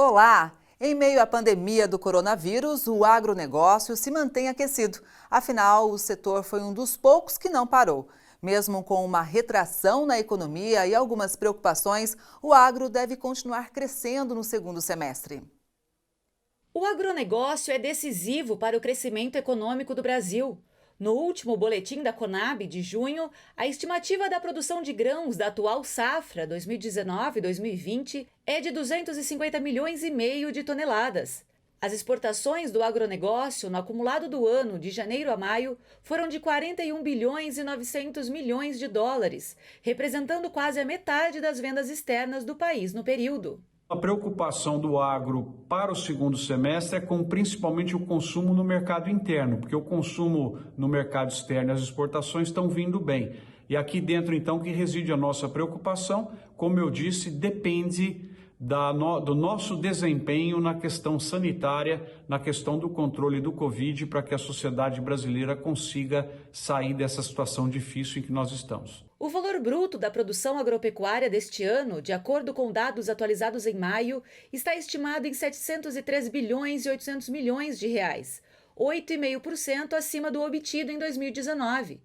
Olá! Em meio à pandemia do coronavírus, o agronegócio se mantém aquecido. Afinal, o setor foi um dos poucos que não parou. Mesmo com uma retração na economia e algumas preocupações, o agro deve continuar crescendo no segundo semestre. O agronegócio é decisivo para o crescimento econômico do Brasil. No último boletim da Conab de junho, a estimativa da produção de grãos da atual safra 2019-2020 é de 250 milhões e meio de toneladas. As exportações do agronegócio no acumulado do ano de janeiro a maio foram de 41 bilhões e 900 milhões de dólares, representando quase a metade das vendas externas do país no período. A preocupação do agro para o segundo semestre é com principalmente o consumo no mercado interno, porque o consumo no mercado externo e as exportações estão vindo bem. E aqui dentro, então, que reside a nossa preocupação, como eu disse, depende do nosso desempenho na questão sanitária, na questão do controle do Covid, para que a sociedade brasileira consiga sair dessa situação difícil em que nós estamos. O valor bruto da produção agropecuária deste ano, de acordo com dados atualizados em maio, está estimado em 703 bilhões e 800 milhões de reais, 8,5% acima do obtido em 2019.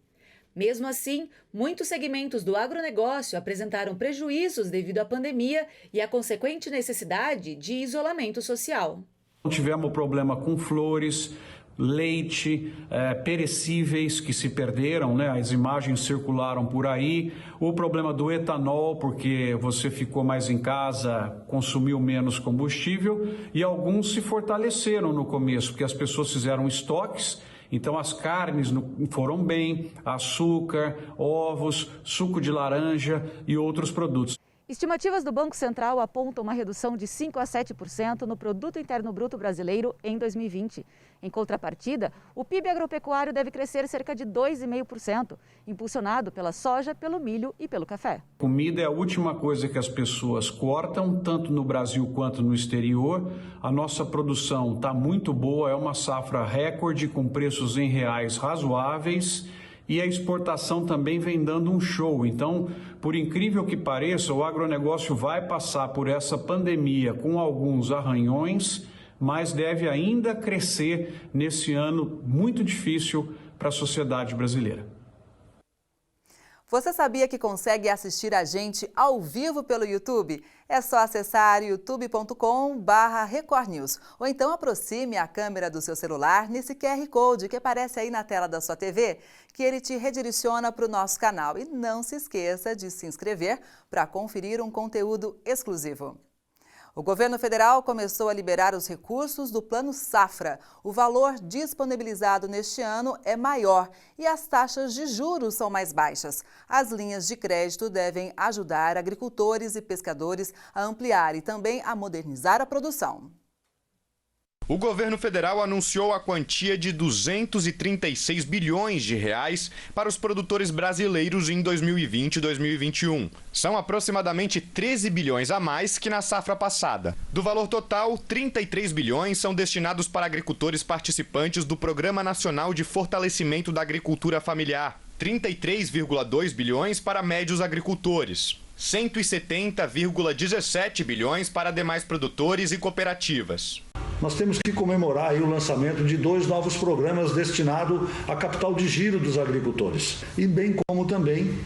Mesmo assim, muitos segmentos do agronegócio apresentaram prejuízos devido à pandemia e à consequente necessidade de isolamento social. Tivemos problema com flores, leite, perecíveis que se perderam, né? As imagens circularam por aí. O problema do etanol, porque você ficou mais em casa, consumiu menos combustível, e alguns se fortaleceram no começo, porque as pessoas fizeram estoques. Então as carnes foram bem, açúcar, ovos, suco de laranja e outros produtos. Estimativas do Banco Central apontam uma redução de 5% a 7% no Produto Interno Bruto brasileiro em 2020. Em contrapartida, o PIB agropecuário deve crescer cerca de 2,5%, impulsionado pela soja, pelo milho e pelo café. Comida é a última coisa que as pessoas cortam, tanto no Brasil quanto no exterior. A nossa produção está muito boa, é uma safra recorde com preços em reais razoáveis. E a exportação também vem dando um show. Então, por incrível que pareça, o agronegócio vai passar por essa pandemia com alguns arranhões, mas deve ainda crescer nesse ano muito difícil para a sociedade brasileira. Você sabia que consegue assistir a gente ao vivo pelo YouTube? É só acessar youtube.com/Record News. Ou então aproxime a câmera do seu celular nesse QR Code que aparece aí na tela da sua TV, que ele te redireciona para o nosso canal. E não se esqueça de se inscrever para conferir um conteúdo exclusivo. O governo federal começou a liberar os recursos do Plano Safra. O valor disponibilizado neste ano é maior e as taxas de juros são mais baixas. As linhas de crédito devem ajudar agricultores e pescadores a ampliar e também a modernizar a produção. O governo federal anunciou a quantia de 236 bilhões de reais para os produtores brasileiros em 2020 e 2021. São aproximadamente 13 bilhões a mais que na safra passada. Do valor total, 33 bilhões são destinados para agricultores participantes do Programa Nacional de Fortalecimento da Agricultura Familiar, 33,2 bilhões para médios agricultores, 170,17 bilhões para demais produtores e cooperativas. Nós temos que comemorar aí o lançamento de 2 novos programas destinados a capital de giro dos agricultores. E bem como também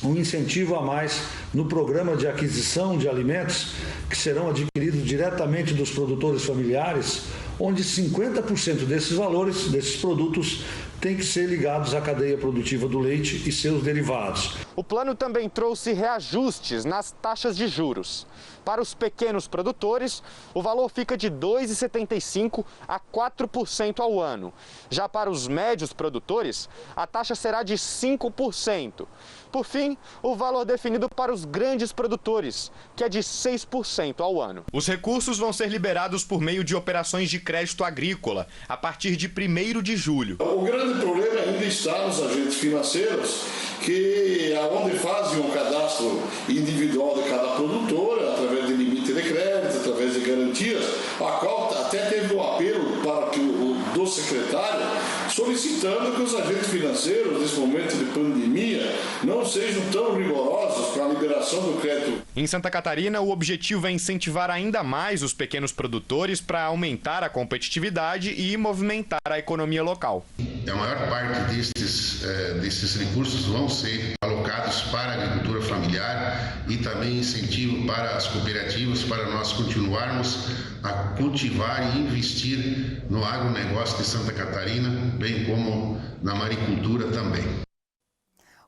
um incentivo a mais no programa de aquisição de alimentos que serão adquiridos diretamente dos produtores familiares, onde 50% desses valores, desses produtos, tem que ser ligados à cadeia produtiva do leite e seus derivados. O plano também trouxe reajustes nas taxas de juros. Para os pequenos produtores, o valor fica de 2,75% a 4% ao ano. Já para os médios produtores, a taxa será de 5%. Por fim, o valor definido para os grandes produtores, que é de 6% ao ano. Os recursos vão ser liberados por meio de operações de crédito agrícola, a partir de 1º de julho. O grande problema ainda está nos agentes financeiros, que aonde fazem um cadastro individual de cada produtor, através de limite de crédito, através de garantias, a qual até teve um apelo para que do secretário solicitando que os agentes financeiros, nesse momento de pandemia, não sejam tão rigorosos para a liberação do crédito. Em Santa Catarina, o objetivo é incentivar ainda mais os pequenos produtores para aumentar a competitividade e movimentar a economia local. A maior parte desses recursos vão ser alocados para a agricultura familiar e também incentivo para as cooperativas, para nós continuarmos a cultivar e investir no agronegócio de Santa Catarina, bem como na maricultura também.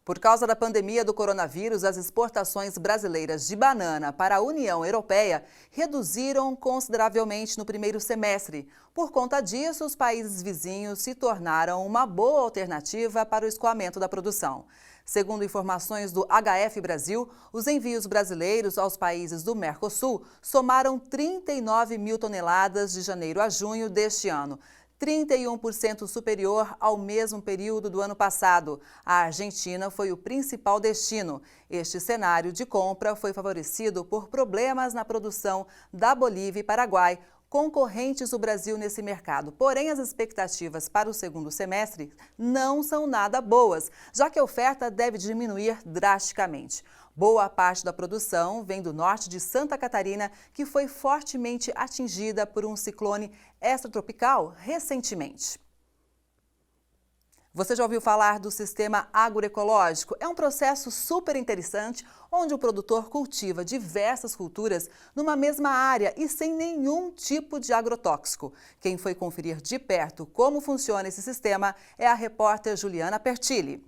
Por causa da pandemia do coronavírus, as exportações brasileiras de banana para a União Europeia reduziram consideravelmente no primeiro semestre. Por conta disso, os países vizinhos se tornaram uma boa alternativa para o escoamento da produção. Segundo informações do HF Brasil, os envios brasileiros aos países do Mercosul somaram 39 mil toneladas de janeiro a junho deste ano, 31% superior ao mesmo período do ano passado. A Argentina foi o principal destino. Este cenário de compra foi favorecido por problemas na produção da Bolívia e Paraguai, concorrentes do Brasil nesse mercado. Porém, as expectativas para o segundo semestre não são nada boas, já que a oferta deve diminuir drasticamente. Boa parte da produção vem do norte de Santa Catarina, que foi fortemente atingida por um ciclone extratropical recentemente. Você já ouviu falar do sistema agroecológico? É um processo super interessante onde o produtor cultiva diversas culturas numa mesma área e sem nenhum tipo de agrotóxico. Quem foi conferir de perto como funciona esse sistema é a repórter Juliana Pertilli.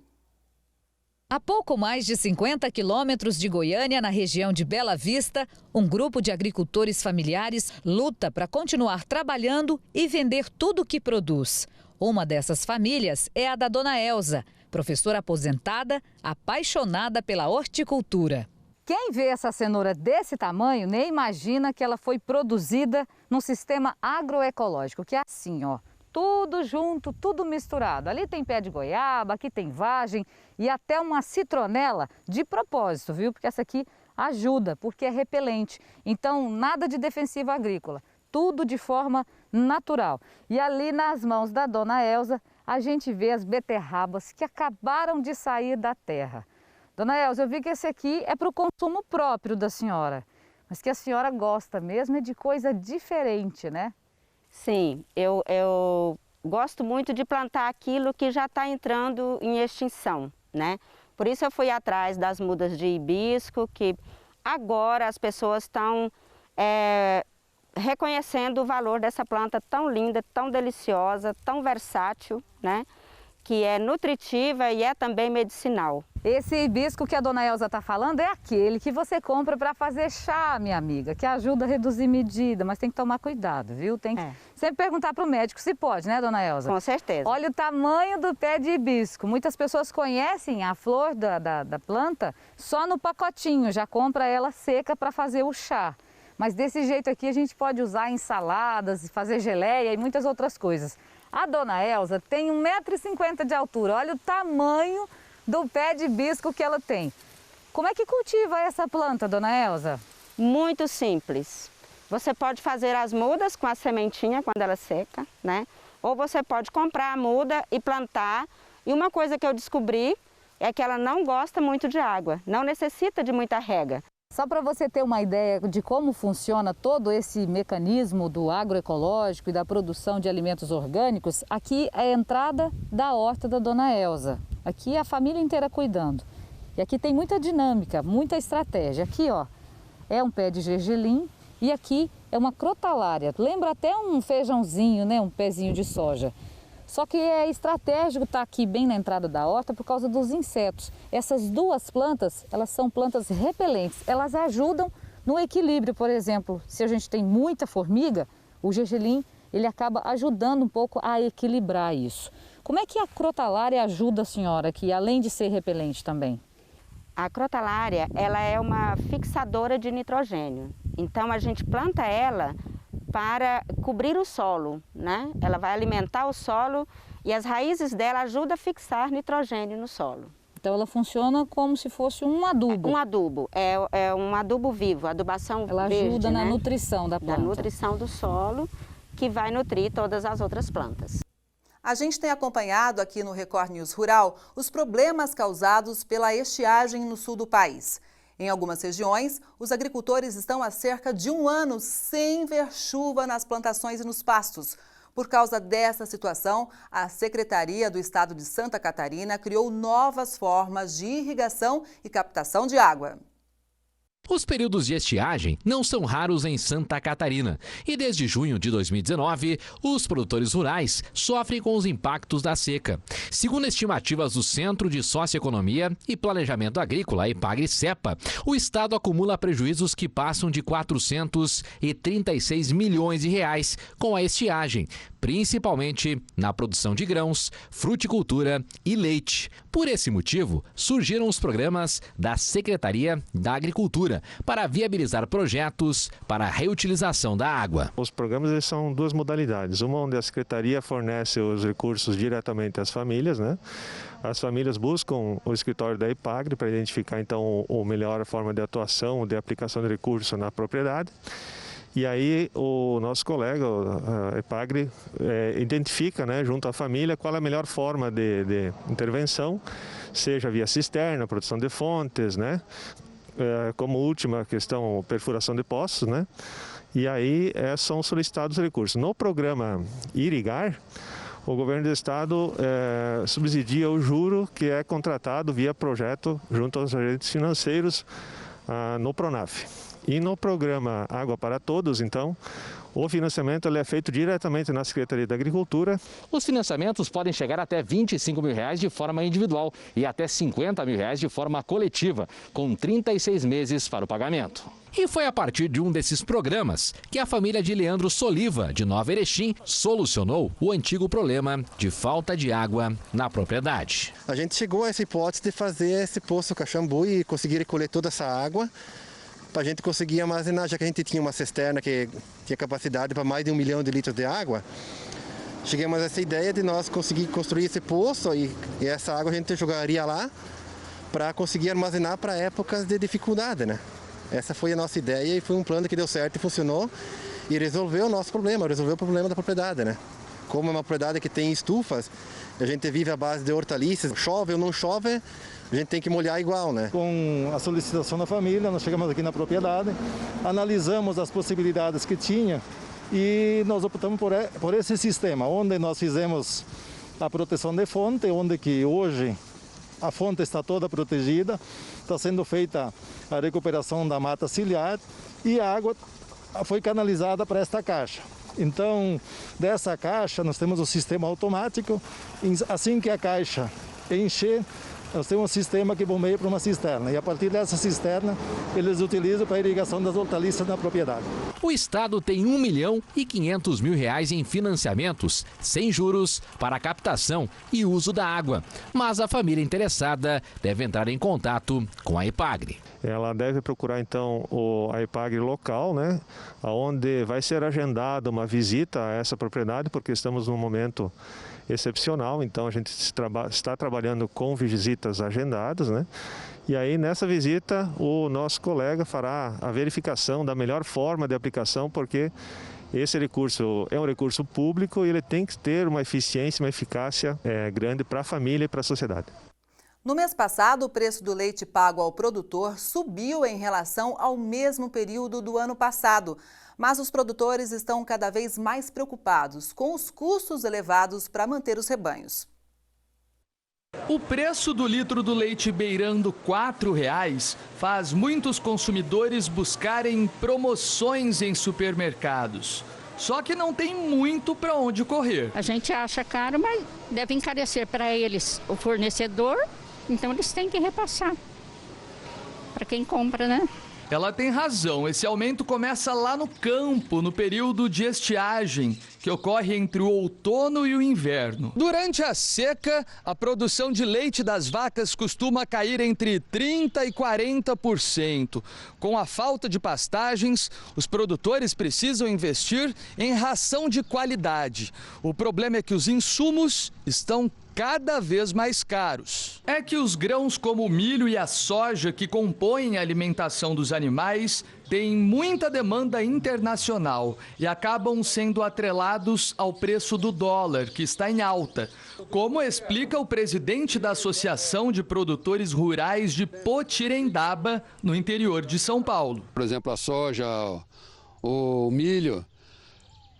A pouco mais de 50 quilômetros de Goiânia, na região de Bela Vista, um grupo de agricultores familiares luta para continuar trabalhando e vender tudo o que produz. Uma dessas famílias é a da dona Elza, professora aposentada, apaixonada pela horticultura. Quem vê essa cenoura desse tamanho nem imagina que ela foi produzida num sistema agroecológico, que é assim, ó. Tudo junto, tudo misturado. Ali tem pé de goiaba, aqui tem vagem e até uma citronela de propósito, viu? Porque essa aqui ajuda, porque é repelente. Então, nada de defensivo agrícola, tudo de forma natural. E ali nas mãos da dona Elza, a gente vê as beterrabas que acabaram de sair da terra. Dona Elza, eu vi que esse aqui é para o consumo próprio da senhora, mas que a senhora gosta mesmo é de coisa diferente, né? Sim, eu gosto muito de plantar aquilo que já está entrando em extinção, né? Por isso eu fui atrás das mudas de hibisco, que agora as pessoas estão reconhecendo o valor dessa planta tão linda, tão deliciosa, tão versátil, né? Que é nutritiva e é também medicinal. Esse hibisco que a dona Elza está falando é aquele que você compra para fazer chá, minha amiga, que ajuda a reduzir medida, mas tem que tomar cuidado, viu? Tem que sempre perguntar para o médico se pode, né, dona Elza? Com certeza. Olha o tamanho do pé de hibisco. Muitas pessoas conhecem a flor da planta só no pacotinho, já compra ela seca para fazer o chá. Mas desse jeito aqui a gente pode usar em saladas, fazer geleia e muitas outras coisas. A dona Elza tem 1,50 m de altura, olha o tamanho do pé de hibisco que ela tem. Como é que cultiva essa planta, dona Elza? Muito simples. Você pode fazer as mudas com a sementinha quando ela seca, né? Ou você pode comprar a muda e plantar. E uma coisa que eu descobri é que ela não gosta muito de água, não necessita de muita rega. Só para você ter uma ideia de como funciona todo esse mecanismo do agroecológico e da produção de alimentos orgânicos, aqui é a entrada da horta da dona Elza. Aqui é a família inteira cuidando. E aqui tem muita dinâmica, muita estratégia. Aqui, ó, é um pé de gergelim e aqui é uma crotalária. Lembra até um feijãozinho, né? Um pezinho de soja. Só que é estratégico estar aqui bem na entrada da horta por causa dos insetos. Essas duas plantas, elas são plantas repelentes. Elas ajudam no equilíbrio, por exemplo. Se a gente tem muita formiga, o gergelim, ele acaba ajudando um pouco a equilibrar isso. Como é que a crotalária ajuda a senhora aqui, além de ser repelente também? A crotalária, ela é uma fixadora de nitrogênio. Então a gente planta ela para cobrir o solo, né? Ela vai alimentar o solo e as raízes dela ajudam a fixar nitrogênio no solo. Então ela funciona como se fosse um adubo. Um adubo, é um adubo vivo, adubação verde. Ela ajuda na né? nutrição da planta. Na nutrição do solo, que vai nutrir todas as outras plantas. A gente tem acompanhado aqui no Record News Rural os problemas causados pela estiagem no sul do país. Em algumas regiões, os agricultores estão há cerca de um ano sem ver chuva nas plantações e nos pastos. Por causa dessa situação, a Secretaria do Estado de Santa Catarina criou novas formas de irrigação e captação de água. Os períodos de estiagem não são raros em Santa Catarina e desde junho de 2019, os produtores rurais sofrem com os impactos da seca. Segundo estimativas do Centro de Socioeconomia e Planejamento Agrícola, EPAGRE-CEPA, o estado acumula prejuízos que passam de 436 milhões de reais com a estiagem, principalmente na produção de grãos, fruticultura e leite. Por esse motivo, surgiram os programas da Secretaria da Agricultura para viabilizar projetos para a reutilização da água. Os programas são duas modalidades. Uma onde a Secretaria fornece os recursos diretamente às famílias, né? As famílias buscam o escritório da EPAGRE para identificar então a melhor forma de atuação, de aplicação de recurso na propriedade. E aí o nosso colega, a EPAGRE, identifica, né, junto à família qual é a melhor forma de intervenção, seja via cisterna, produção de fontes, né, como última questão, perfuração de poços, né, e aí são solicitados recursos. No programa Irrigar, o governo do estado subsidia o juro que é contratado via projeto junto aos agentes financeiros no Pronaf. E no programa Água para Todos, então, o financiamento é feito diretamente na Secretaria da Agricultura. Os financiamentos podem chegar até R$25 mil de forma individual e até R$50 mil de forma coletiva, com 36 meses para o pagamento. E foi a partir de um desses programas que a família de Leandro Soliva, de Nova Erechim, solucionou o antigo problema de falta de água na propriedade. A gente chegou a essa hipótese de fazer esse poço Caxambu e conseguir recolher toda essa água para a gente conseguir armazenar, já que a gente tinha uma cisterna que tinha capacidade para mais de 1 milhão de litros de água. Chegamos a essa ideia de nós conseguir construir esse poço e essa água a gente jogaria lá para conseguir armazenar para épocas de dificuldade, né? Essa foi a nossa ideia e foi um plano que deu certo e funcionou e resolveu o nosso problema, resolveu o problema da propriedade, né? Como é uma propriedade que tem estufas, a gente vive à base de hortaliças, chove ou não chove, a gente tem que molhar igual, né? Com a solicitação da família, nós chegamos aqui na propriedade, analisamos as possibilidades que tinha e nós optamos por esse sistema, onde nós fizemos a proteção de fonte, onde que hoje a fonte está toda protegida, está sendo feita a recuperação da mata ciliar e a água foi canalizada para esta caixa. Então, dessa caixa nós temos o sistema automático, assim que a caixa encher, nós temos um sistema que bombeia para uma cisterna e a partir dessa cisterna eles utilizam para a irrigação das hortaliças na propriedade. O estado tem R$1.500.000 em financiamentos sem juros para a captação e uso da água, mas a família interessada deve entrar em contato com a EPAGRE. Ela deve procurar então a EPAGRE local, né, onde vai ser agendada uma visita a essa propriedade, porque estamos num momento excepcional, então a gente está trabalhando com visitas agendadas, né? E aí nessa visita o nosso colega fará a verificação da melhor forma de aplicação, porque esse recurso é um recurso público e ele tem que ter uma eficiência, uma eficácia grande para a família e para a sociedade. No mês passado, o preço do leite pago ao produtor subiu em relação ao mesmo período do ano passado. Mas os produtores estão cada vez mais preocupados com os custos elevados para manter os rebanhos. O preço do litro do leite beirando R$ 4,00 faz muitos consumidores buscarem promoções em supermercados. Só que não tem muito para onde correr. A gente acha caro, mas deve encarecer para eles o fornecedor, então eles têm que repassar para quem compra, né? Ela tem razão, esse aumento começa lá no campo, no período de estiagem, que ocorre entre o outono e o inverno. Durante a seca, a produção de leite das vacas costuma cair entre 30% e 40%. Com a falta de pastagens, os produtores precisam investir em ração de qualidade. O problema é que os insumos estão cada vez mais caros. É que os grãos como o milho e a soja, que compõem a alimentação dos animais, têm muita demanda internacional e acabam sendo atrelados ao preço do dólar, que está em alta, como explica o presidente da Associação de Produtores Rurais de Potirendaba, no interior de São Paulo. Por exemplo, a soja, o milho.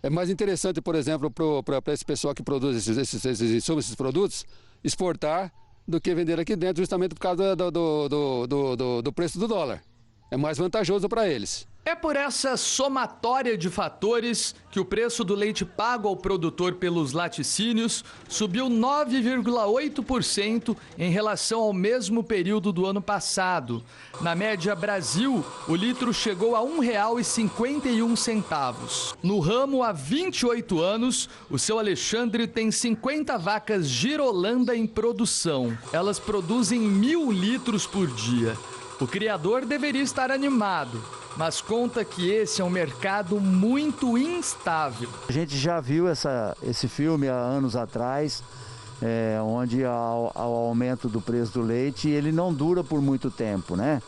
É mais interessante, por exemplo, para esse pessoal que produz esses produtos, exportar do que vender aqui dentro, justamente por causa do preço do dólar. É mais vantajoso para eles. É por essa somatória de fatores que o preço do leite pago ao produtor pelos laticínios subiu 9,8% em relação ao mesmo período do ano passado. Na média Brasil, o litro chegou a R$ 1,51. No ramo, há 28 anos, o seu Alexandre tem 50 vacas Girolanda em produção. Elas produzem 1.000 litros por dia. O criador deveria estar animado, mas conta que esse é um mercado muito instável. A gente já viu esse filme há anos atrás, onde há o aumento do preço do leite, ele não dura por muito tempo, né?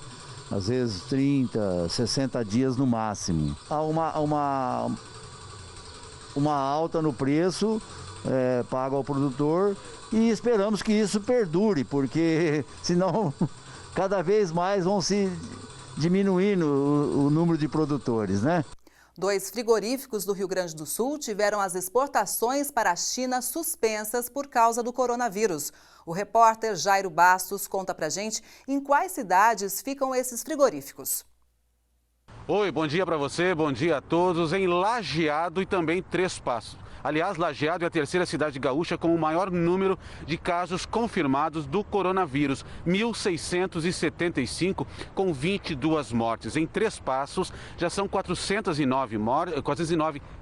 Às vezes 30, 60 dias no máximo. Há uma alta no preço pago ao produtor e esperamos que isso perdure, porque senão cada vez mais vão se diminuindo o número de produtores, né? 2 frigoríficos do Rio Grande do Sul tiveram as exportações para a China suspensas por causa do coronavírus. O repórter Jairo Bastos conta pra gente em quais cidades ficam esses frigoríficos. Oi, bom dia para você, bom dia a todos. Em Lajeado e também Três Passos. Aliás, Lajeado é a terceira cidade gaúcha com o maior número de casos confirmados do coronavírus, 1.675, com 22 mortes. Em Três Passos, já são 409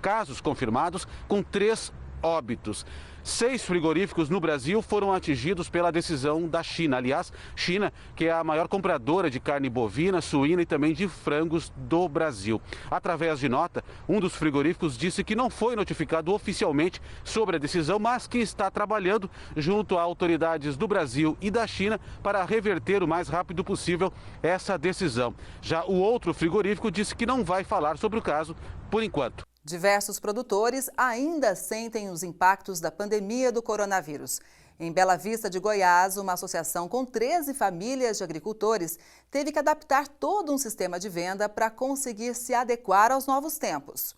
casos confirmados, com 3 óbitos. 6 frigoríficos no Brasil foram atingidos pela decisão da China. Aliás, China, que é a maior compradora de carne bovina, suína e também de frangos do Brasil. Através de nota, um dos frigoríficos disse que não foi notificado oficialmente sobre a decisão, mas que está trabalhando junto a autoridades do Brasil e da China para reverter o mais rápido possível essa decisão. Já o outro frigorífico disse que não vai falar sobre o caso por enquanto. Diversos produtores ainda sentem os impactos da pandemia do coronavírus. Em Bela Vista de Goiás, uma associação com 13 famílias de agricultores teve que adaptar todo um sistema de venda para conseguir se adequar aos novos tempos.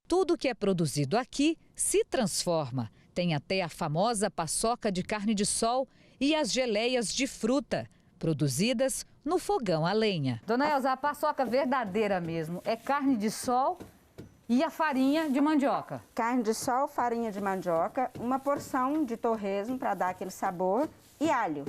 Tudo que é produzido aqui se transforma. Tem até a famosa paçoca de carne de sol e as geleias de fruta, produzidas no fogão a lenha. Dona Elza, a paçoca verdadeira mesmo é carne de sol e a farinha de mandioca. Carne de sol, farinha de mandioca, uma porção de torresmo para dar aquele sabor e alho.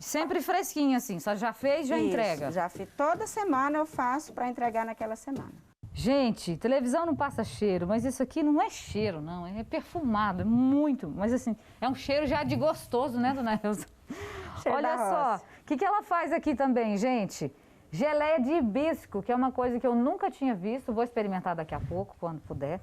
Sempre fresquinho assim, só já fez, já entrega? Já fiz. Toda semana eu faço para entregar naquela semana. Gente, televisão não passa cheiro, mas isso aqui não é cheiro, não. É perfumado, é muito. Mas assim, é um cheiro já de gostoso, né, Dona Elza? Olha só, o que ela faz aqui também, gente? Geleia de hibisco, que é uma coisa que eu nunca tinha visto. Vou experimentar daqui a pouco, quando puder.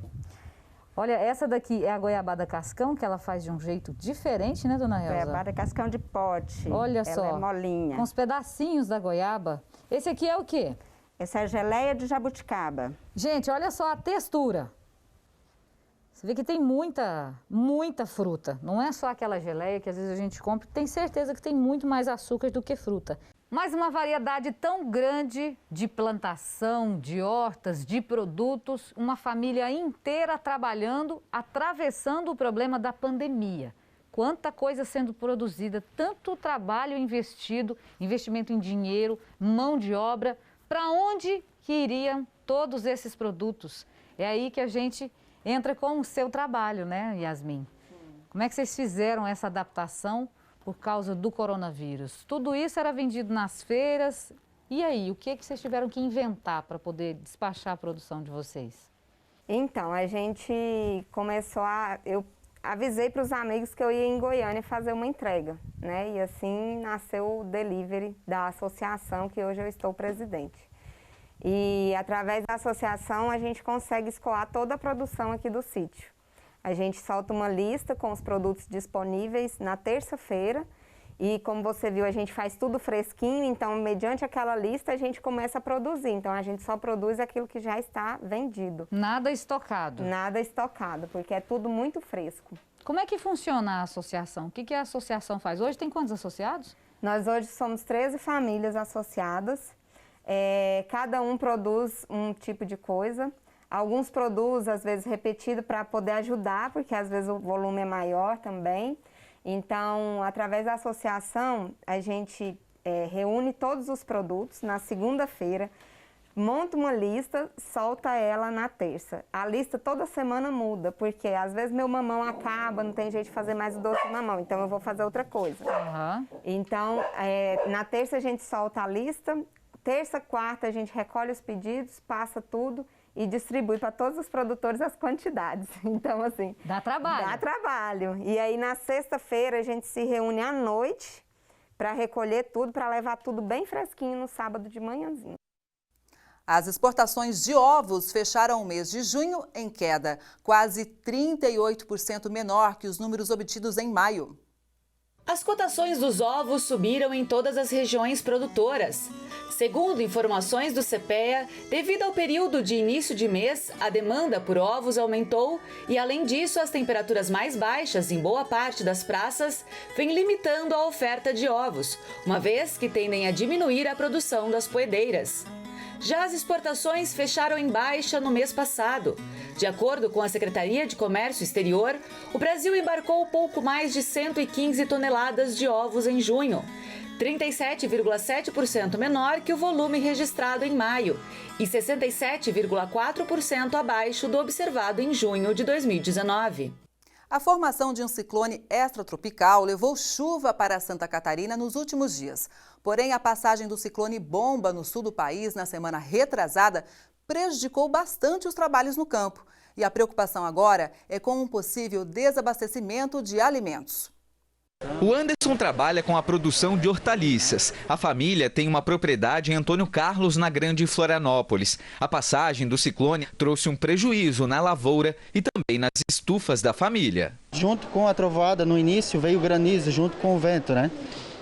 Olha, essa daqui é a goiabada cascão, que ela faz de um jeito diferente, né, Dona Elza? Goiabada cascão de pote. Olha só. Ela é molinha. Com os pedacinhos da goiaba. Esse aqui é o quê? Essa é a geleia de jabuticaba. Gente, olha só a textura. Você vê que tem muita fruta. Não é só aquela geleia que às vezes a gente compra. Tem certeza que tem muito mais açúcar do que fruta. Mas uma variedade tão grande de plantação, de hortas, de produtos, uma família inteira trabalhando, atravessando o problema da pandemia. Quanta coisa sendo produzida, tanto trabalho investido, investimento em dinheiro, mão de obra. Para onde que iriam todos esses produtos? É aí que a gente entra com o seu trabalho, né, Yasmin? Como é que vocês fizeram essa adaptação por causa do coronavírus? Tudo isso era vendido nas feiras. E aí, o que vocês tiveram que inventar para poder despachar a produção de vocês? Então, a gente começou eu avisei para os amigos que eu ia em Goiânia fazer uma entrega, né? E assim nasceu o delivery da associação, que hoje eu estou presidente. E através da associação a gente consegue escoar toda a produção aqui do sítio. A gente solta uma lista com os produtos disponíveis na terça-feira E como você viu, a gente faz tudo fresquinho, então mediante aquela lista a gente começa a produzir. Então a gente só produz aquilo que já está vendido. Nada estocado? Nada estocado, porque é tudo muito fresco. Como é que funciona a associação? O que a associação faz? Hoje tem quantos associados? Nós hoje somos 13 famílias associadas. Cada um produz um tipo de coisa. Alguns produzem, às vezes, repetido para poder ajudar, porque às vezes o volume é maior também. Então, através da associação, a gente reúne todos os produtos na segunda-feira, monta uma lista, solta ela na terça. A lista toda semana muda, porque às vezes meu mamão acaba, não tem jeito de fazer mais o doce de mamão, então eu vou fazer outra coisa. Então, na terça a gente solta a lista, terça, quarta a gente recolhe os pedidos, passa tudo e distribui para todos os produtores as quantidades. Então, assim... Dá trabalho. Dá trabalho. E aí, na sexta-feira, a gente se reúne à noite para recolher tudo, para levar tudo bem fresquinho no sábado de manhãzinho. As exportações de ovos fecharam o mês de junho em queda, quase 38% menor que os números obtidos em maio. As cotações dos ovos subiram em todas as regiões produtoras. Segundo informações do CPEA, devido ao período de início de mês, a demanda por ovos aumentou e, além disso, as temperaturas mais baixas em boa parte das praças vêm limitando a oferta de ovos, uma vez que tendem a diminuir a produção das poedeiras. Já as exportações fecharam em baixa no mês passado. De acordo com a Secretaria de Comércio Exterior, o Brasil embarcou pouco mais de 115 toneladas de ovos em junho, 37,7% menor que o volume registrado em maio e 67,4% abaixo do observado em junho de 2019. A formação de um ciclone extratropical levou chuva para Santa Catarina nos últimos dias. Porém, a passagem do ciclone Bomba no sul do país na semana retrasada prejudicou bastante os trabalhos no campo. E a preocupação agora é com um possível desabastecimento de alimentos. O Anderson trabalha com a produção de hortaliças. A família tem uma propriedade em Antônio Carlos, na Grande Florianópolis. A passagem do ciclone trouxe um prejuízo na lavoura e também nas estufas da família. Junto com a trovoada, no início, veio o granizo junto com o vento, né?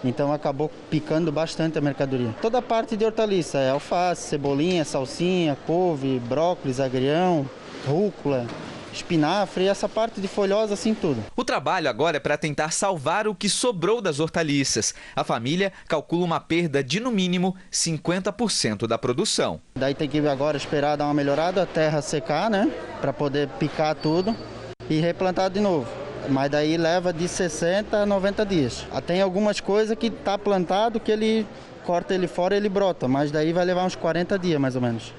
Então acabou picando bastante a mercadoria. Toda a parte de hortaliça, alface, cebolinha, salsinha, couve, brócolis, agrião, rúcula, espinafre e essa parte de folhosa, assim tudo. O trabalho agora é para tentar salvar o que sobrou das hortaliças. A família calcula uma perda de, no mínimo, 50% da produção. Daí tem que agora esperar dar uma melhorada, a terra secar, né? Para poder picar tudo e replantar de novo. Mas daí leva de 60 a 90 dias. Tem algumas coisas que tá plantado que ele corta ele fora e ele brota, mas daí vai levar uns 40 dias mais ou menos.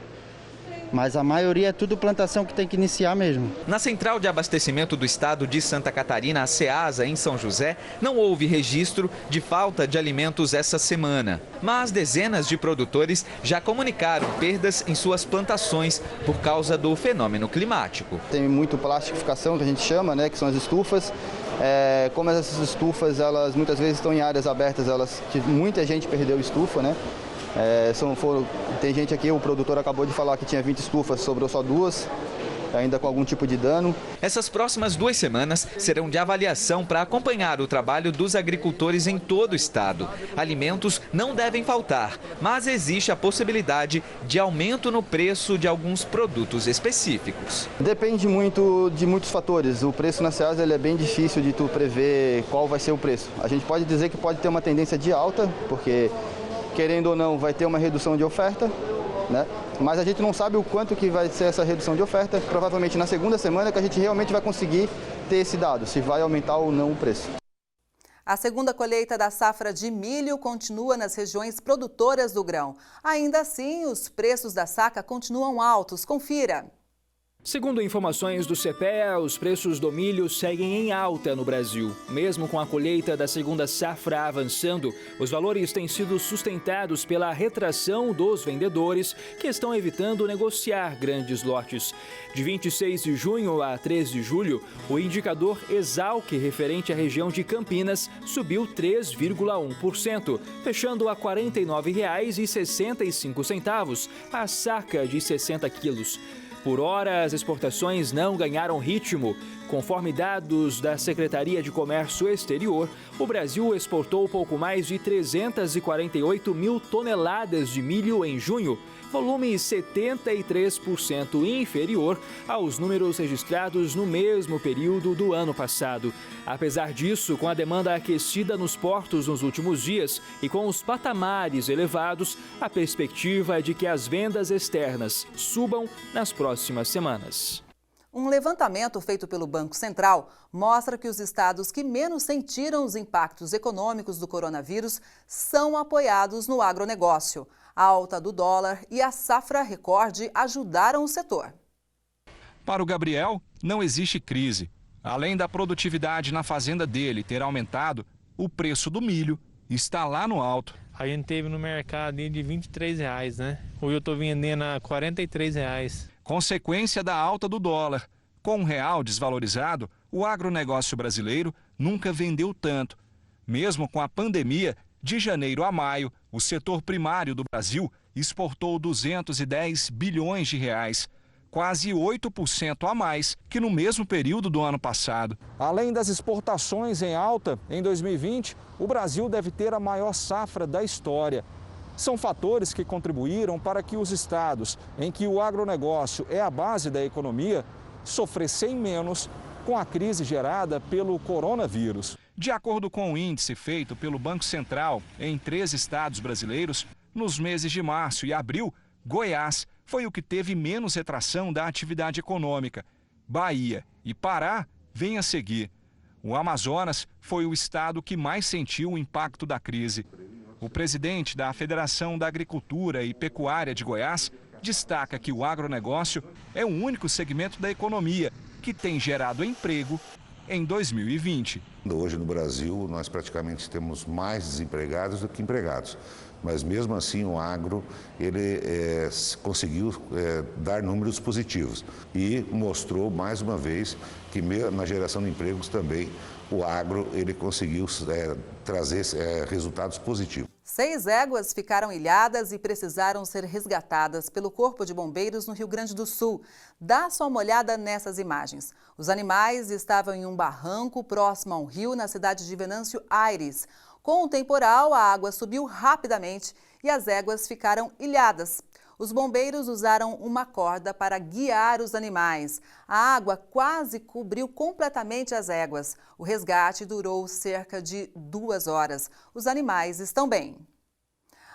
Mas a maioria é tudo plantação que tem que iniciar mesmo. Na Central de Abastecimento do Estado de Santa Catarina, a Ceasa, em São José, não houve registro de falta de alimentos essa semana. Mas dezenas de produtores já comunicaram perdas em suas plantações por causa do fenômeno climático. Tem muito plastificação, que a gente chama, né, que são as estufas. Como essas estufas, elas muitas vezes estão em áreas abertas, muita gente perdeu estufa, né? Tem gente aqui, o produtor acabou de falar que tinha 20 estufas, sobrou só 2, ainda com algum tipo de dano. Essas próximas 2 semanas serão de avaliação para acompanhar o trabalho dos agricultores em todo o estado. Alimentos não devem faltar, mas existe a possibilidade de aumento no preço de alguns produtos específicos. Depende muito de muitos fatores. O preço na Ceasa é bem difícil de tu prever qual vai ser o preço. A gente pode dizer que pode ter uma tendência de alta, porque querendo ou não, vai ter uma redução de oferta, né? Mas a gente não sabe o quanto que vai ser essa redução de oferta. Provavelmente na segunda semana que a gente realmente vai conseguir ter esse dado, se vai aumentar ou não o preço. A segunda colheita da safra de milho continua nas regiões produtoras do grão. Ainda assim, os preços da saca continuam altos. Confira. Segundo informações do CPEA, os preços do milho seguem em alta no Brasil. Mesmo com a colheita da segunda safra avançando, os valores têm sido sustentados pela retração dos vendedores, que estão evitando negociar grandes lotes. De 26 de junho a 3 de julho, o indicador Exalc, referente à região de Campinas, subiu 3,1%, fechando a R$ 49,65 a saca de 60 quilos. Por hora, as exportações não ganharam ritmo. Conforme dados da Secretaria de Comércio Exterior, o Brasil exportou pouco mais de 348 mil toneladas de milho em junho, volume 73% inferior aos números registrados no mesmo período do ano passado. Apesar disso, com a demanda aquecida nos portos nos últimos dias e com os patamares elevados, a perspectiva é de que as vendas externas subam nas próximas semanas. Um levantamento feito pelo Banco Central mostra que os estados que menos sentiram os impactos econômicos do coronavírus são apoiados no agronegócio. A alta do dólar e a safra recorde ajudaram o setor. Para o Gabriel, não existe crise. Além da produtividade na fazenda dele ter aumentado, o preço do milho está lá no alto. A gente teve no mercado de R$23, né? Hoje eu estou vendendo a R$43. Consequência da alta do dólar. Com o real desvalorizado, o agronegócio brasileiro nunca vendeu tanto. Mesmo com a pandemia, de janeiro a maio, o setor primário do Brasil exportou 210 bilhões de reais, quase 8% a mais que no mesmo período do ano passado. Além das exportações em alta, em 2020, o Brasil deve ter a maior safra da história. São fatores que contribuíram para que os estados em que o agronegócio é a base da economia sofressem menos com a crise gerada pelo coronavírus. De acordo com o índice feito pelo Banco Central em 3 estados brasileiros, nos meses de março e abril, Goiás foi o que teve menos retração da atividade econômica. Bahia e Pará vêm a seguir. O Amazonas foi o estado que mais sentiu o impacto da crise. O presidente da Federação da Agricultura e Pecuária de Goiás destaca que o agronegócio é o único segmento da economia que tem gerado emprego em 2020. Hoje no Brasil nós praticamente temos mais desempregados do que empregados, mas mesmo assim o agro ele conseguiu dar números positivos e mostrou mais uma vez que na geração de empregos também o agro ele conseguiu trazer resultados positivos. 6 éguas ficaram ilhadas e precisaram ser resgatadas pelo Corpo de Bombeiros no Rio Grande do Sul. Dá só uma olhada nessas imagens. Os animais estavam em um barranco próximo a um rio na cidade de Venâncio Aires. Com o temporal, a água subiu rapidamente e as éguas ficaram ilhadas. Os bombeiros usaram uma corda para guiar os animais. A água quase cobriu completamente as éguas. O resgate durou cerca de 2 horas. Os animais estão bem.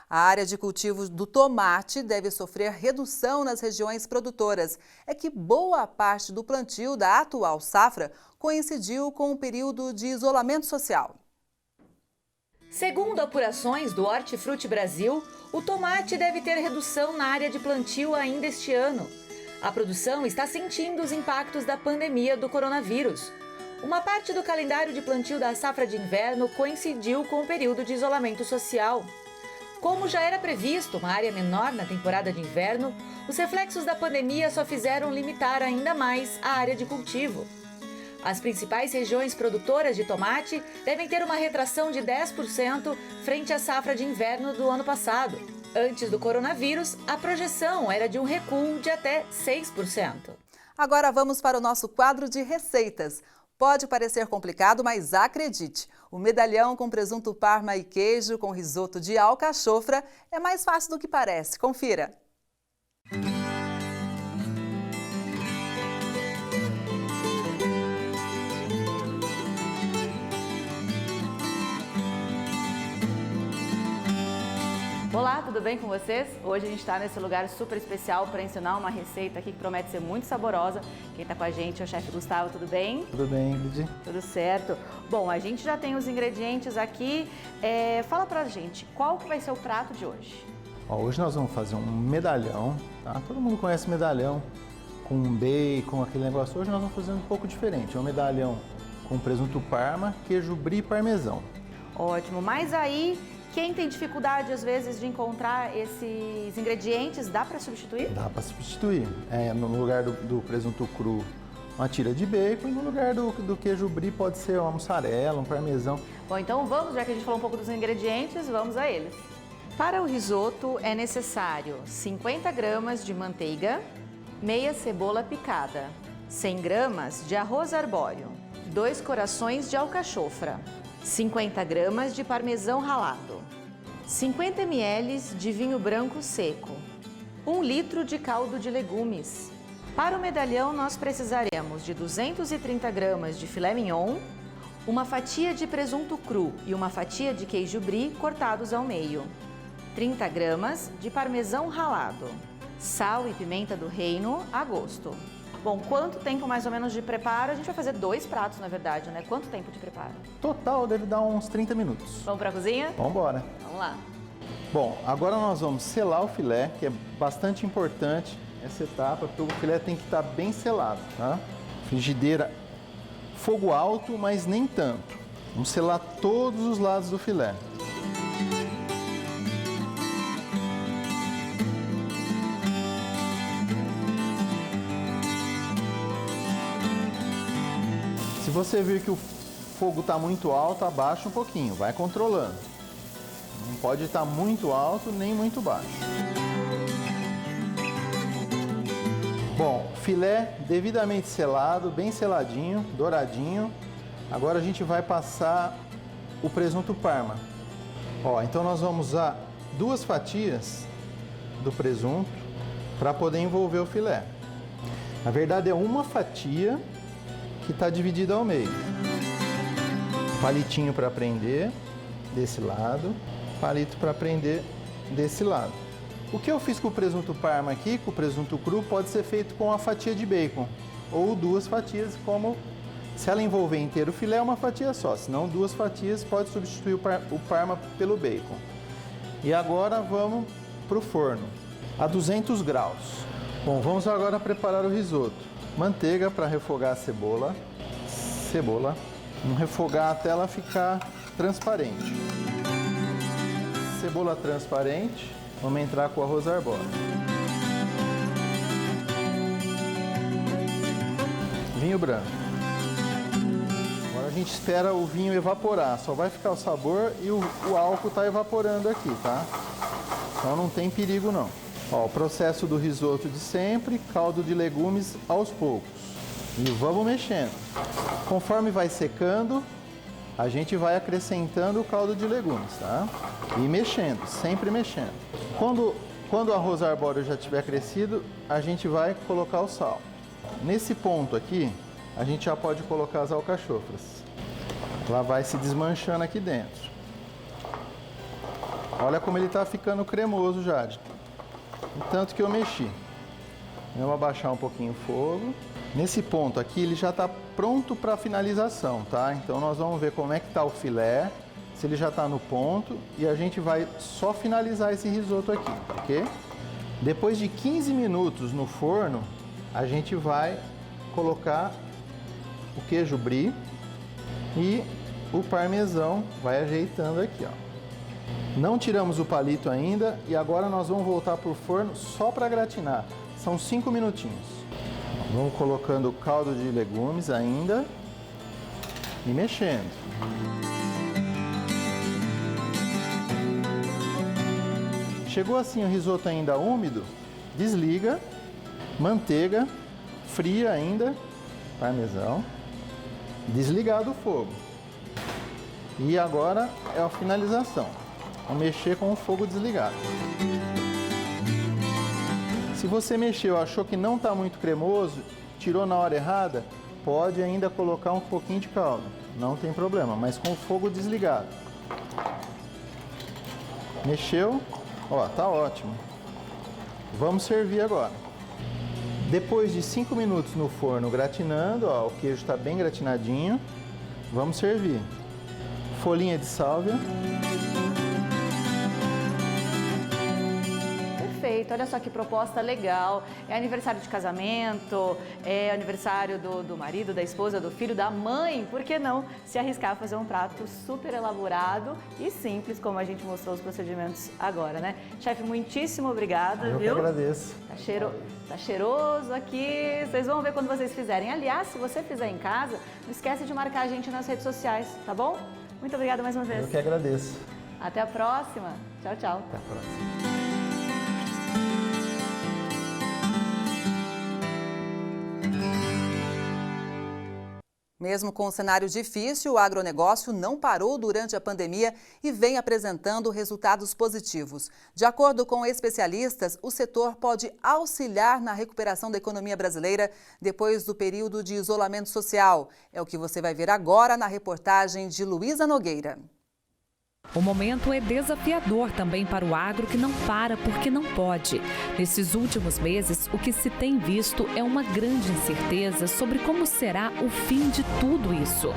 A área de cultivo do tomate deve sofrer redução nas regiões produtoras. É que boa parte do plantio da atual safra coincidiu com o período de isolamento social. Segundo apurações do Hortifruti Brasil, o tomate deve ter redução na área de plantio ainda este ano. A produção está sentindo os impactos da pandemia do coronavírus. Uma parte do calendário de plantio da safra de inverno coincidiu com o período de isolamento social. Como já era previsto uma área menor na temporada de inverno, os reflexos da pandemia só fizeram limitar ainda mais a área de cultivo. As principais regiões produtoras de tomate devem ter uma retração de 10% frente à safra de inverno do ano passado. Antes do coronavírus, a projeção era de um recuo de até 6%. Agora vamos para o nosso quadro de receitas. Pode parecer complicado, mas acredite, o medalhão com presunto parma e queijo com risoto de alcachofra é mais fácil do que parece. Confira! Olá, tudo bem com vocês? Hoje a gente está nesse lugar super especial para ensinar uma receita aqui que promete ser muito saborosa. Quem está com a gente é o chefe Gustavo, tudo bem? Tudo bem, Ingrid? Tudo certo. Bom, a gente já tem os ingredientes aqui. Fala pra gente, qual que vai ser o prato de hoje? Hoje nós vamos fazer um medalhão, tá? Todo mundo conhece medalhão com bacon, aquele negócio. Hoje nós vamos fazer um pouco diferente. É um medalhão com presunto parma, queijo brie e parmesão. Ótimo, mas aí... Quem tem dificuldade, às vezes, de encontrar esses ingredientes, dá para substituir? Dá para substituir. No lugar do presunto cru, uma tira de bacon, e no lugar do queijo brie pode ser uma mussarela, um parmesão. Bom, então vamos, já que a gente falou um pouco dos ingredientes, vamos a eles. Para o risoto é necessário 50 gramas de manteiga, meia cebola picada, 100 gramas de arroz arbóreo, 2 corações de alcachofra, 50 gramas de parmesão ralado, 50 ml de vinho branco seco, 1 litro de caldo de legumes. Para o medalhão, nós precisaremos de 230 gramas de filé mignon, uma fatia de presunto cru e uma fatia de queijo brie cortados ao meio, 30 gramas de parmesão ralado, sal e pimenta do reino a gosto. Bom, quanto tempo mais ou menos de preparo? A gente vai fazer 2 pratos, na verdade, né? Quanto tempo de preparo? Total deve dar uns 30 minutos. Vamos para a cozinha? Vamos embora. Vamos lá. Bom, agora nós vamos selar o filé, que é bastante importante essa etapa, porque o filé tem que estar bem selado, tá? Frigideira, fogo alto, mas nem tanto. Vamos selar todos os lados do filé. Se você vir que o fogo está muito alto, abaixa um pouquinho, vai controlando. Não pode estar muito alto nem muito baixo. Bom, filé devidamente selado, bem seladinho, douradinho. Agora a gente vai passar o presunto Parma. Ó, então nós vamos usar 2 fatias do presunto para poder envolver o filé. Na verdade é uma fatia que está dividida ao meio. Palitinho para prender desse lado, palito para prender desse lado. O que eu fiz com o presunto Parma aqui, com o presunto cru, pode ser feito com a fatia de bacon, ou 2 fatias, como se ela envolver inteiro o filé, é uma fatia só, se não 2 fatias, pode substituir o Parma pelo bacon. E agora vamos para o forno, a 200 graus. Bom, vamos agora preparar o risoto. Manteiga para refogar a cebola. Vamos refogar até ela ficar transparente. Cebola transparente, vamos entrar com o arroz arbóreo. Vinho branco. Agora a gente espera o vinho evaporar, só vai ficar o sabor e o álcool está evaporando aqui, tá? Então não tem perigo não. Ó, o processo do risoto de sempre, caldo de legumes aos poucos. E vamos mexendo. Conforme vai secando, a gente vai acrescentando o caldo de legumes, tá? E mexendo, sempre mexendo. Quando o arroz arbóreo já tiver crescido, a gente vai colocar o sal. Nesse ponto aqui, a gente já pode colocar as alcachofras. Ela vai se desmanchando aqui dentro. Olha como ele está ficando cremoso já, de tanto que eu mexi. Vamos abaixar um pouquinho o fogo. Nesse ponto aqui, ele já está pronto para finalização, tá? Então nós vamos ver como é que está o filé, se ele já está no ponto, e a gente vai só finalizar esse risoto aqui, ok? Depois de 15 minutos no forno, a gente vai colocar o queijo brie e o parmesão, vai ajeitando aqui, ó. Não tiramos o palito ainda e agora nós vamos voltar para o forno só para gratinar. São 5 minutinhos. Vamos colocando o caldo de legumes ainda e mexendo. Chegou assim o risoto ainda úmido, desliga, manteiga, fria ainda, parmesão, desligado o fogo. E agora é a finalização. Vamos mexer com o fogo desligado. Se você mexeu, achou que não está muito cremoso, tirou na hora errada, pode ainda colocar um pouquinho de caldo. Não tem problema, mas com o fogo desligado. Mexeu, ó, tá ótimo. Vamos servir agora. Depois de 5 minutos no forno gratinando, ó, o queijo está bem gratinadinho, vamos servir. Folhinha de sálvia. Perfeito, olha só que proposta legal. É aniversário de casamento, é aniversário do marido, da esposa, do filho, da mãe. Por que não se arriscar a fazer um prato super elaborado e simples, como a gente mostrou os procedimentos agora, né? Chefe, muitíssimo obrigada, Eu viu? que agradeço. Tá cheiroso aqui, vocês vão ver quando vocês fizerem. Aliás, se você fizer em casa, não esquece de marcar a gente nas redes sociais, tá bom? Muito obrigada mais uma vez. Eu que agradeço. Até a próxima. Tchau, tchau. Até a próxima. Mesmo com o cenário difícil, o agronegócio não parou durante a pandemia e vem apresentando resultados positivos. De acordo com especialistas, o setor pode auxiliar na recuperação da economia brasileira depois do período de isolamento social. É o que você vai ver agora na reportagem de Luísa Nogueira. O momento é desafiador também para o agro, que não para porque não pode. Nesses últimos meses, o que se tem visto é uma grande incerteza sobre como será o fim de tudo isso.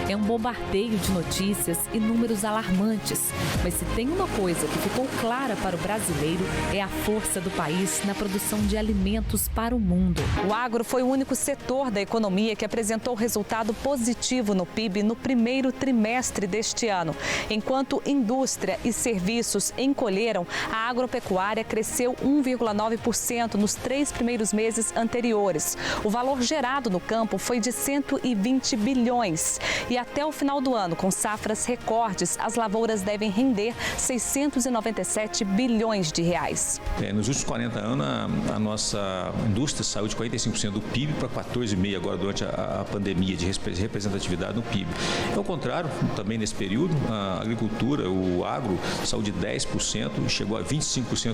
É um bombardeio de notícias e números alarmantes. Mas se tem uma coisa que ficou clara para o brasileiro, é a força do país na produção de alimentos para o mundo. O agro foi o único setor da economia que apresentou resultado positivo no PIB no primeiro trimestre deste ano. Enquanto indústria e serviços encolheram, a agropecuária cresceu 1,9% nos 3 primeiros meses anteriores. O valor gerado no campo foi de 120 bilhões. E até o final do ano, com safras recordes, as lavouras devem render 697 bilhões de reais. Nos últimos 40 anos, a nossa indústria saiu de 45% do PIB para 14,5% agora durante a pandemia de representatividade no PIB. Ao contrário, também nesse período, a agricultura, o agro saiu de 10% e chegou a 25%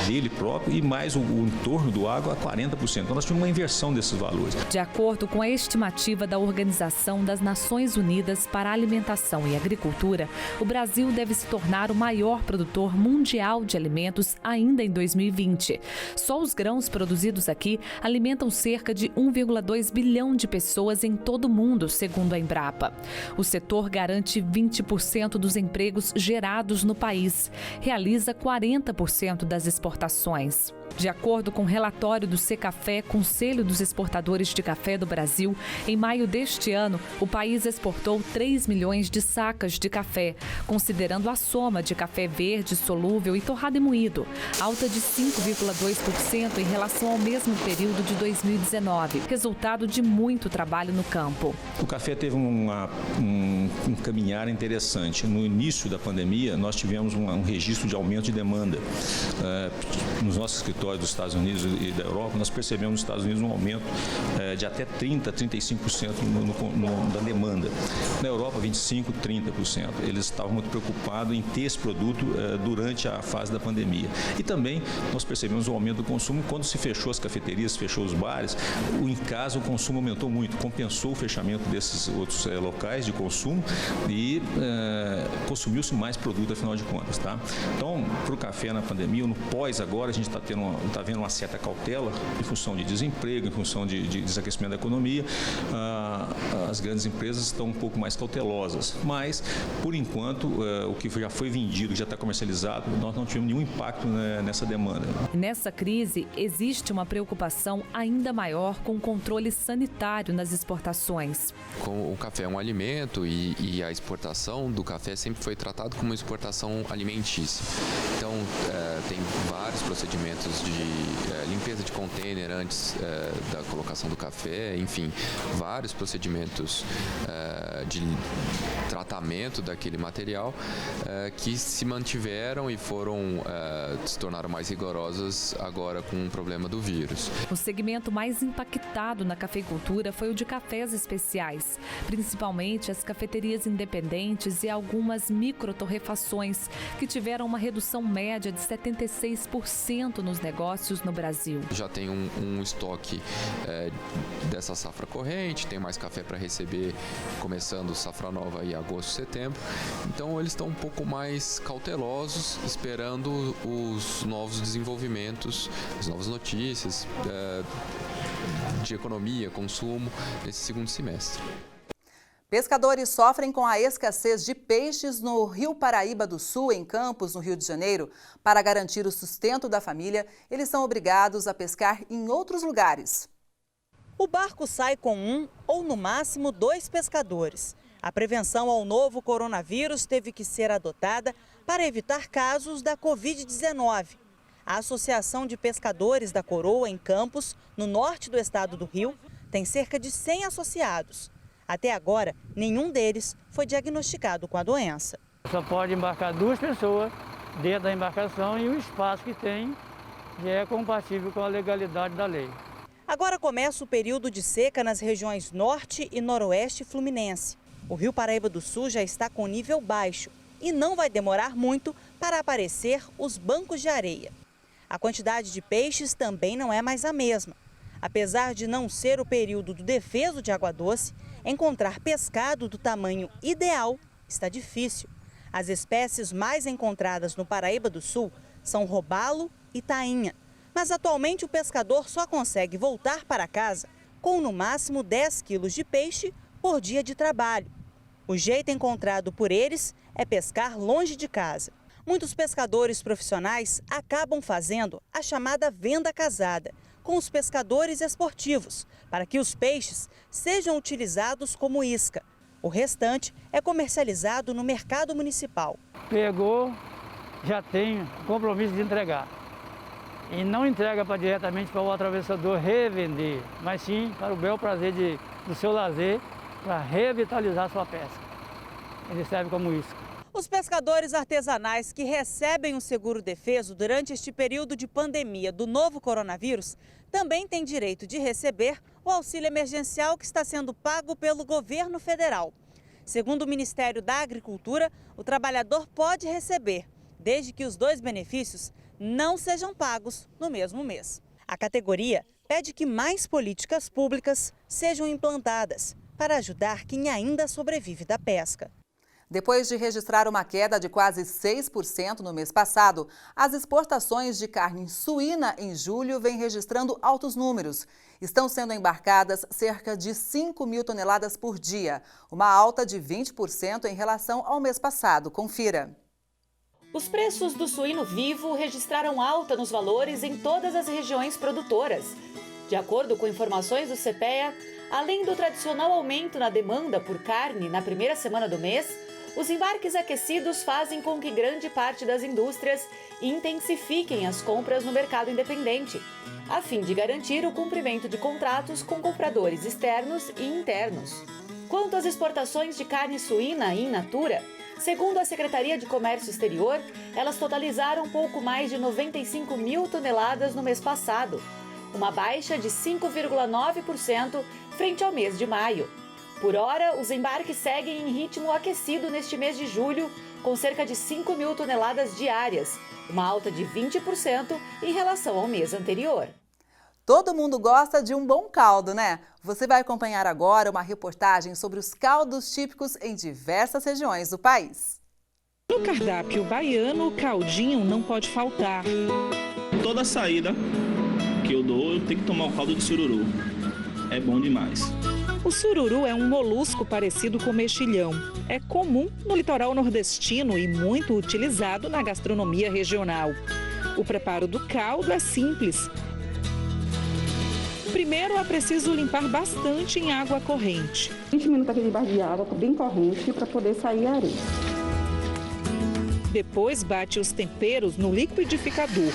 dele próprio e mais o entorno do agro a 40%. Então nós tivemos uma inversão desses valores. De acordo com a estimativa da Organização das Nações Unidas para a Alimentação e Agricultura, o Brasil deve se tornar o maior produtor mundial de alimentos ainda em 2020. Só os grãos produzidos aqui alimentam cerca de 1,2 bilhão de pessoas em todo o mundo, segundo a Embrapa. O setor garante 20% dos empregos gerados no país, realiza 40% das exportações. De acordo com o relatório do Secafé, Conselho dos Exportadores de Café do Brasil, em maio deste ano, o país exportou 3 milhões de sacas de café, considerando a soma de café verde, solúvel e torrado e moído, alta de 5,2% em relação ao mesmo período de 2019, resultado de muito trabalho no campo. O café teve um caminhar interessante. No início da pandemia, nós tivemos um registro de aumento de demanda. Nos nossos escritórios dos Estados Unidos e da Europa, nós percebemos nos Estados Unidos um aumento de até 30%, 35% da demanda. Na Europa, 25%, 30%. Eles estavam muito preocupados em ter esse produto durante a fase da pandemia. E também nós percebemos um aumento do consumo quando se fechou as cafeterias, fechou os bares. Em casa, o consumo aumentou muito, compensou o fechamento desses outros locais de consumo e consumiu-se mais produto, afinal de contas. Tá? Então, para o café na pandemia, no pós agora, a gente está vendo uma certa cautela em função de desemprego, em função de desaquecimento da economia. As grandes empresas estão um pouco mais cautelosas, mas, por enquanto, o que já foi vendido, já está comercializado, nós não tivemos nenhum impacto nessa demanda. Nessa crise, existe uma preocupação ainda maior com o controle sanitário nas exportações. O café é um alimento e a exportação do café sempre foi tratado como uma exportação alimentícia. Então, tem vários procedimentos de limpeza de container antes da colocação do café, enfim, vários procedimentos de tratamento daquele material que se mantiveram e se tornaram mais rigorosas agora com o problema do vírus. O segmento mais impactado na cafeicultura foi o de cafés especiais, principalmente as cafeterias independentes e algumas microtorrefações, que tiveram uma redução média de 76% nos negócios no Brasil. Já tem um estoque dessa safra corrente, tem mais café para receber começando safra nova em agosto, setembro. Então eles estão um pouco mais cautelosos, esperando os novos desenvolvimentos, as novas notícias de economia, consumo nesse segundo semestre. Pescadores sofrem com a escassez de peixes no Rio Paraíba do Sul, em Campos, no Rio de Janeiro. Para garantir o sustento da família, eles são obrigados a pescar em outros lugares. O barco sai com 1 ou, no máximo, 2 pescadores. A prevenção ao novo coronavírus teve que ser adotada para evitar casos da Covid-19. A Associação de Pescadores da Coroa, em Campos, no norte do estado do Rio, tem cerca de 100 associados. Até agora, nenhum deles foi diagnosticado com a doença. Só pode embarcar 2 pessoas dentro da embarcação e o espaço que tem é compatível com a legalidade da lei. Agora começa o período de seca nas regiões norte e noroeste fluminense. O Rio Paraíba do Sul já está com nível baixo e não vai demorar muito para aparecer os bancos de areia. A quantidade de peixes também não é mais a mesma. Apesar de não ser o período do defeso de água doce, encontrar pescado do tamanho ideal está difícil. As espécies mais encontradas no Paraíba do Sul são robalo e tainha. Mas atualmente o pescador só consegue voltar para casa com no máximo 10 quilos de peixe por dia de trabalho. O jeito encontrado por eles é pescar longe de casa. Muitos pescadores profissionais acabam fazendo a chamada venda casada com os pescadores esportivos, para que os peixes sejam utilizados como isca. O restante é comercializado no mercado municipal. Pegou, já tem compromisso de entregar. E não entrega diretamente para o atravessador revender, mas sim para o bel prazer do seu lazer, para revitalizar sua pesca. Ele serve como isca. Os pescadores artesanais que recebem o seguro-defeso durante este período de pandemia do novo coronavírus também têm direito de receber o auxílio emergencial que está sendo pago pelo governo federal. Segundo o Ministério da Agricultura, o trabalhador pode receber, desde que os dois benefícios não sejam pagos no mesmo mês. A categoria pede que mais políticas públicas sejam implantadas para ajudar quem ainda sobrevive da pesca. Depois de registrar uma queda de quase 6% no mês passado, as exportações de carne suína em julho vêm registrando altos números. Estão sendo embarcadas cerca de 5 mil toneladas por dia, uma alta de 20% em relação ao mês passado. Confira. Os preços do suíno vivo registraram alta nos valores em todas as regiões produtoras. De acordo com informações do CPEA, além do tradicional aumento na demanda por carne na primeira semana do mês, os embarques aquecidos fazem com que grande parte das indústrias intensifiquem as compras no mercado independente, a fim de garantir o cumprimento de contratos com compradores externos e internos. Quanto às exportações de carne suína in natura, segundo a Secretaria de Comércio Exterior, elas totalizaram pouco mais de 95 mil toneladas no mês passado, uma baixa de 5,9% frente ao mês de maio. Por hora, os embarques seguem em ritmo aquecido neste mês de julho, com cerca de 5 mil toneladas diárias, uma alta de 20% em relação ao mês anterior. Todo mundo gosta de um bom caldo, né? Você vai acompanhar agora uma reportagem sobre os caldos típicos em diversas regiões do país. No cardápio baiano, o caldinho não pode faltar. Toda saída que eu dou, eu tenho que tomar o caldo de sururu. É bom demais. O sururu é um molusco parecido com mexilhão. É comum no litoral nordestino e muito utilizado na gastronomia regional. O preparo do caldo é simples. Primeiro é preciso limpar bastante em água corrente. 20 minutos aqui debaixo de água, bem corrente, para poder sair a areia. Depois bate os temperos no liquidificador.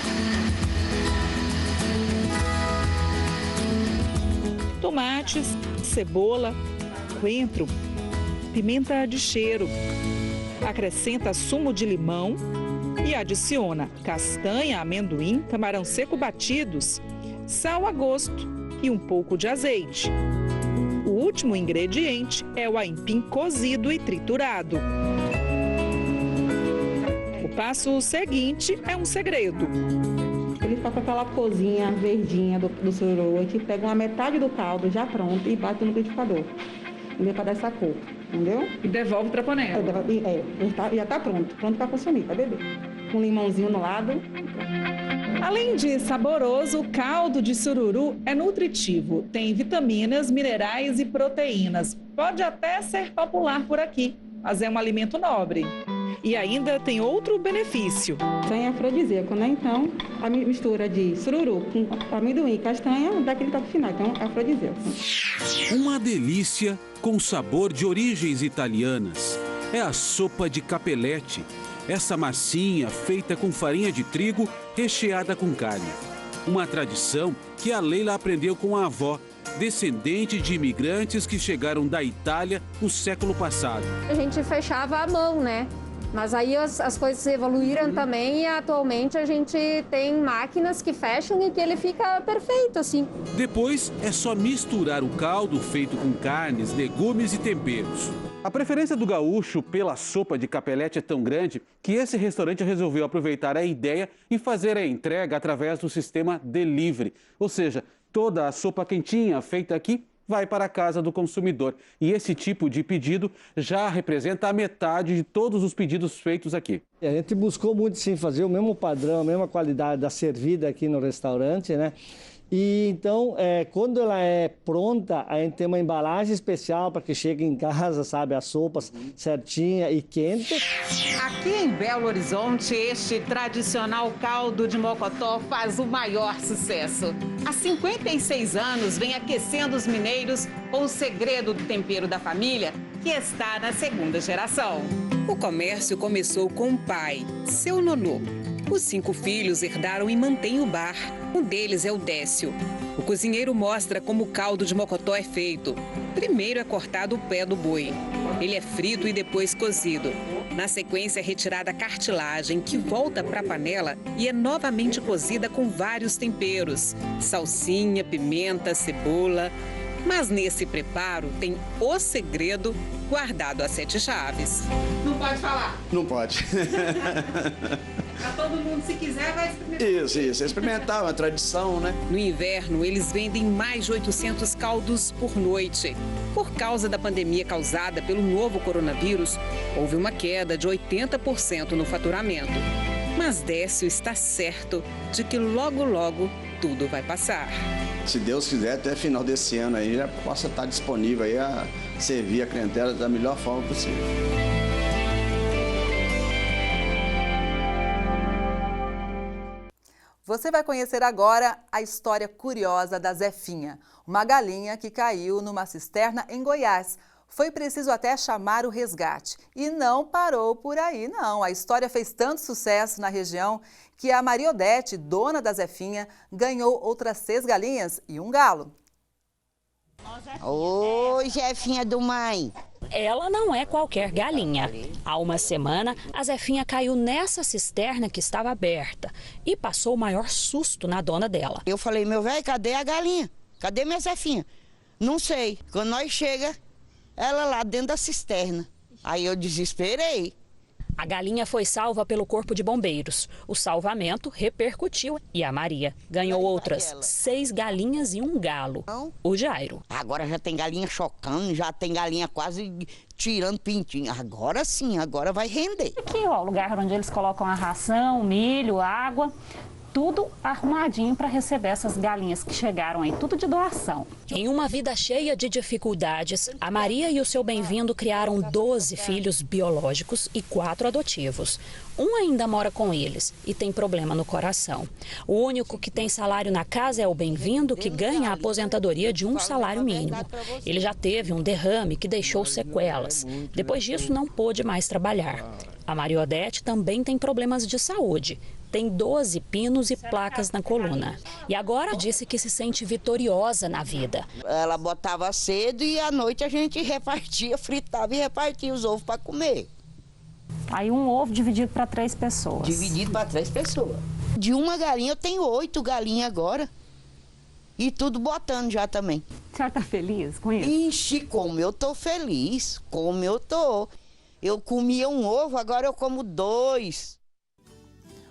Tomates, cebola, coentro, pimenta de cheiro. Acrescenta sumo de limão e adiciona castanha, amendoim, camarão seco batidos, sal a gosto e um pouco de azeite. O último ingrediente é o aipim cozido e triturado. O passo seguinte é um segredo. Ele fica com aquela corzinha verdinha do sururu, a gente pega uma metade do caldo já pronto e bate no liquidificador. Entendeu? Para dar essa cor, entendeu? E devolve para a panela. Já está pronto para consumir, para beber. Com um limãozinho no lado. Além de saboroso, o caldo de sururu é nutritivo. Tem vitaminas, minerais e proteínas. Pode até ser popular por aqui, mas é um alimento nobre. E ainda tem outro benefício. Tem afrodisíaco, né? Então, a mistura de sururu com amendoim e castanha dá aquele toque final. Então, é afrodisíaco. Uma delícia com sabor de origens italianas. É a sopa de capelete. Essa massinha feita com farinha de trigo recheada com carne. Uma tradição que a Leila aprendeu com a avó, descendente de imigrantes que chegaram da Itália no século passado. A gente fechava a mão, né? Mas aí as coisas evoluíram também e atualmente a gente tem máquinas que fecham e que ele fica perfeito assim. Depois é só misturar o caldo feito com carnes, legumes e temperos. A preferência do gaúcho pela sopa de capelete é tão grande que esse restaurante resolveu aproveitar a ideia e fazer a entrega através do sistema delivery. Ou seja, toda a sopa quentinha feita aqui vai para a casa do consumidor. E esse tipo de pedido já representa a metade de todos os pedidos feitos aqui. A gente buscou muito sim fazer o mesmo padrão, a mesma qualidade da servida aqui no restaurante, né? E então, quando ela é pronta, a gente tem uma embalagem especial para que chegue em casa, sabe, as sopas certinha e quente. Aqui em Belo Horizonte, este tradicional caldo de mocotó faz o maior sucesso. Há 56 anos vem aquecendo os mineiros com o segredo do tempero da família, que está na segunda geração. O comércio começou com o pai, seu Nonô. Os 5 filhos herdaram e mantêm o bar. Um deles é o Décio. O cozinheiro mostra como o caldo de mocotó é feito. Primeiro é cortado o pé do boi. Ele é frito e depois cozido. Na sequência é retirada a cartilagem, que volta para a panela e é novamente cozida com vários temperos. Salsinha, pimenta, cebola. Mas nesse preparo tem o segredo guardado a 7 chaves. Não pode falar? Não pode. Para todo mundo, se quiser, vai experimentar. Isso, experimentar, uma tradição, né? No inverno, eles vendem mais de 800 caldos por noite. Por causa da pandemia causada pelo novo coronavírus, houve uma queda de 80% no faturamento. Mas Décio está certo de que logo, logo, tudo vai passar. Se Deus quiser, até final desse ano aí já possa estar disponível aí a servir a clientela da melhor forma possível. Você vai conhecer agora a história curiosa da Zefinha, uma galinha que caiu numa cisterna em Goiás. Foi preciso até chamar o resgate. E não parou por aí, não. A história fez tanto sucesso na região que a Maria Odete, dona da Zefinha, ganhou outras 6 galinhas e um galo. Oi, Zefinha do mãe. Ela não é qualquer galinha. Há uma semana, a Zefinha caiu nessa cisterna que estava aberta e passou o maior susto na dona dela. Eu falei, meu velho, cadê a galinha? Cadê minha Zefinha? Não sei. Quando nós chega, ela lá dentro da cisterna. Aí eu desesperei. A galinha foi salva pelo Corpo de Bombeiros. O salvamento repercutiu e a Maria ganhou outras 6 galinhas e um galo, o Jairo. Agora já tem galinha chocando, já tem galinha quase tirando pintinho. Agora sim, agora vai render. Aqui, ó, o lugar onde eles colocam a ração, milho, água, tudo arrumadinho para receber essas galinhas que chegaram aí, tudo de doação. Em uma vida cheia de dificuldades, a Maria e o seu bem-vindo criaram 12 filhos biológicos e 4 adotivos. Um ainda mora com eles e tem problema no coração. O único que tem salário na casa é o bem-vindo, que ganha a aposentadoria de um salário mínimo. Ele já teve um derrame que deixou sequelas. Depois disso, não pôde mais trabalhar. A Maria Odete também tem problemas de saúde. Tem 12 pinos e placas na coluna. E agora disse que se sente vitoriosa na vida. Ela botava cedo e à noite a gente repartia, fritava e repartia os ovos para comer. Aí um ovo dividido para 3 pessoas. Dividido para 3 pessoas. De uma galinha eu tenho 8 galinhas agora. E tudo botando já também. A senhora tá feliz com isso? Ixi, como eu tô feliz, como eu tô. Eu comia um ovo, agora eu como 2.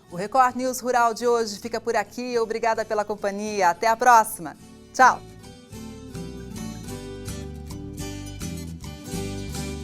O Record News Rural de hoje fica por aqui. Obrigada pela companhia. Até a próxima. Tchau!